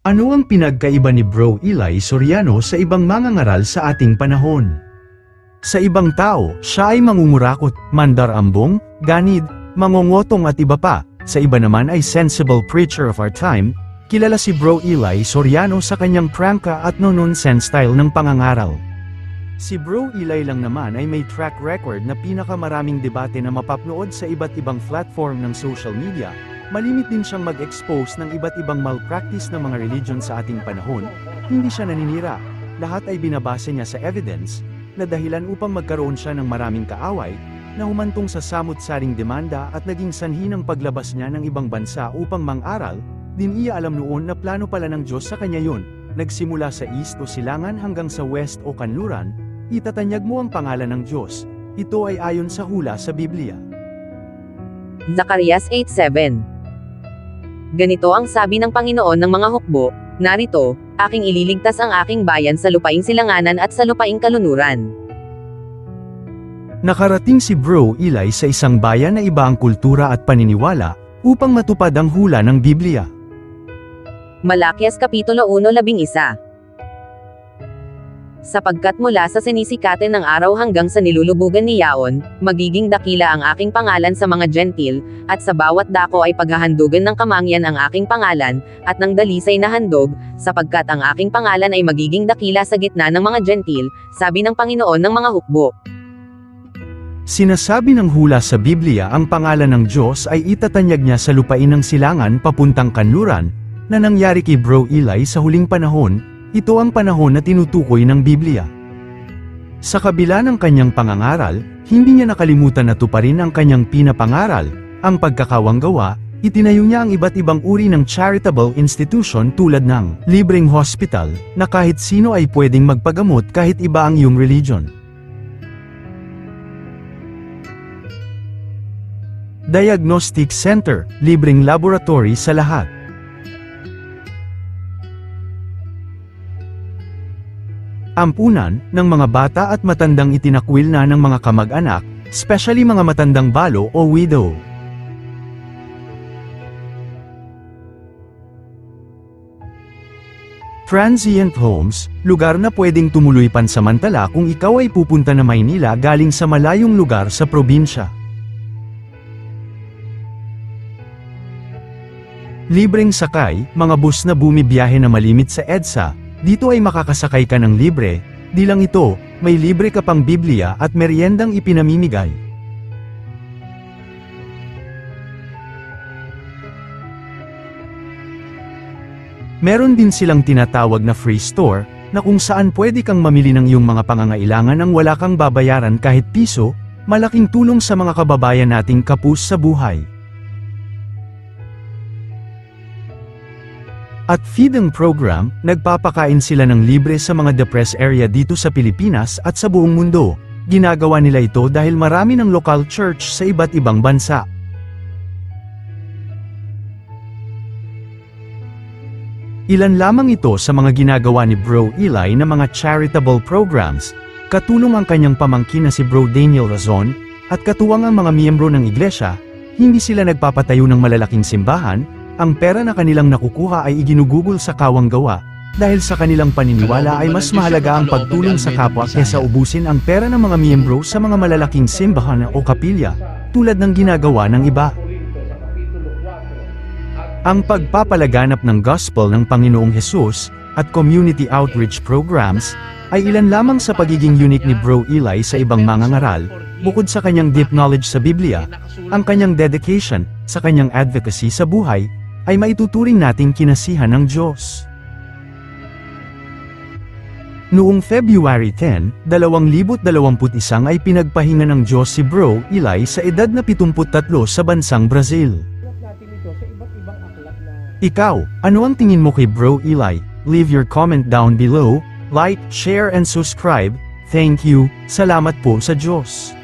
Ano ang pinagkaiba ni Bro Eli Soriano sa ibang mangangaral sa ating panahon? Sa ibang tao, siya ay mangungurakot, mandarambong, ganid, mangongotong at iba pa. Sa iba naman ay sensible preacher of our time. Kilala si Bro Eli Soriano sa kanyang prangka at no-nonsense style ng pangangaral. Si Bro Eli lang naman ay may track record na pinakamaraming debate na mapapnood sa iba't ibang platform ng social media. Malimit din siyang mag-expose ng iba't ibang malpractice ng mga religion sa ating panahon. Hindi siya naninira. Lahat ay binabase niya sa evidence, na dahilan upang magkaroon siya ng maraming kaaway, na humantong sa samut-saring demanda at naging sanhi ng paglabas niya ng ibang bansa upang mang-aral. Din iya alam noon na plano pala ng Diyos sa kanya yun. Nagsimula sa east o silangan hanggang sa west o kanluran, itatanyag mo ang pangalan ng Diyos. Ito ay ayon sa hula sa Biblia. Zacarias 8:7. Ganito ang sabi ng Panginoon ng mga hukbo, narito, aking ililigtas ang aking bayan sa lupaing silanganan at sa lupaing kalunuran. Nakarating si Bro Eli sa isang bayan na iba ang kultura at paniniwala, upang matupad ang hula ng Biblia. Malakias Kapitulo 1:11. Sapagkat mula sa sinisikatin ng araw hanggang sa nilulubugan ni Yaon, magiging dakila ang aking pangalan sa mga gentil, at sa bawat dako ay paghahandugan ng kamangyan ang aking pangalan, at ng dalisay na handog, sapagkat ang aking pangalan ay magiging dakila sa gitna ng mga gentil, sabi ng Panginoon ng mga hukbo. Sinasabi ng hula sa Biblia ang pangalan ng Diyos ay itatanyag niya sa lupain ng silangan papuntang kanluran, na nangyari kay Bro Eli sa huling panahon. Ito ang panahon na tinutukoy ng Biblia. Sa kabila ng kanyang pangangaral, hindi niya nakalimutan na tuparin ang kanyang pinapangaral, ang pagkakawanggawa. Itinayo niya ang iba't ibang uri ng charitable institution tulad ng libreng hospital, na kahit sino ay pwedeng magpagamot kahit iba ang iyong religion. Diagnostic Center, libreng laboratory sa lahat. Ampunan ng mga bata at matandang itinakwil na ng mga kamag-anak, especially mga matandang balo o widow. Transient homes, lugar na pwedeng tumuloy pansamantala kung ikaw ay pupunta na Maynila galing sa malayong lugar sa probinsya. Libreng sakay, mga bus na bumibiyahe na malimit sa EDSA. Dito ay makakasakay ka ng libre. Di lang ito, may libre ka pang Biblia at meryendang ipinamimigay. Meron din silang tinatawag na free store, na kung saan pwede kang mamili ng iyong mga pangangailangan nang wala kang babayaran kahit piso. Malaking tulong sa mga kababayan nating kapos sa buhay. At feeding program, nagpapakain sila ng libre sa mga depressed area dito sa Pilipinas at sa buong mundo. Ginagawa nila ito dahil marami ng local church sa iba't ibang bansa. Ilan lamang ito sa mga ginagawa ni Bro Eli na mga charitable programs. Katulong ang kanyang pamangkin na si Bro Daniel Razon, at katuwang ang mga miyembro ng iglesia. Hindi sila nagpapatayo ng malalaking simbahan. Ang pera na kanilang nakukuha ay iginugugol sa kawanggawa, dahil sa kanilang paniniwala ay mas mahalaga ang pagtulong sa kapwa kesa ubusin ang pera ng mga miyembro sa mga malalaking simbahan o kapilya, tulad ng ginagawa ng iba. Ang pagpapalaganap ng gospel ng Panginoong Hesus, at community outreach programs, ay ilan lamang sa pagiging unique ni Bro Eli sa ibang mangangaral. Bukod sa kanyang deep knowledge sa Biblia, ang kanyang dedication sa kanyang advocacy sa buhay, ay maituturing nating kinasihan ng Diyos. Noong February 10, 2021 ay pinagpahinga ng Diyos si Bro Eli sa edad na 73 sa bansang Brazil. Ikaw, ano ang tingin mo kay Bro Eli? Leave your comment down below, like, share and subscribe. Thank you, salamat po sa Diyos.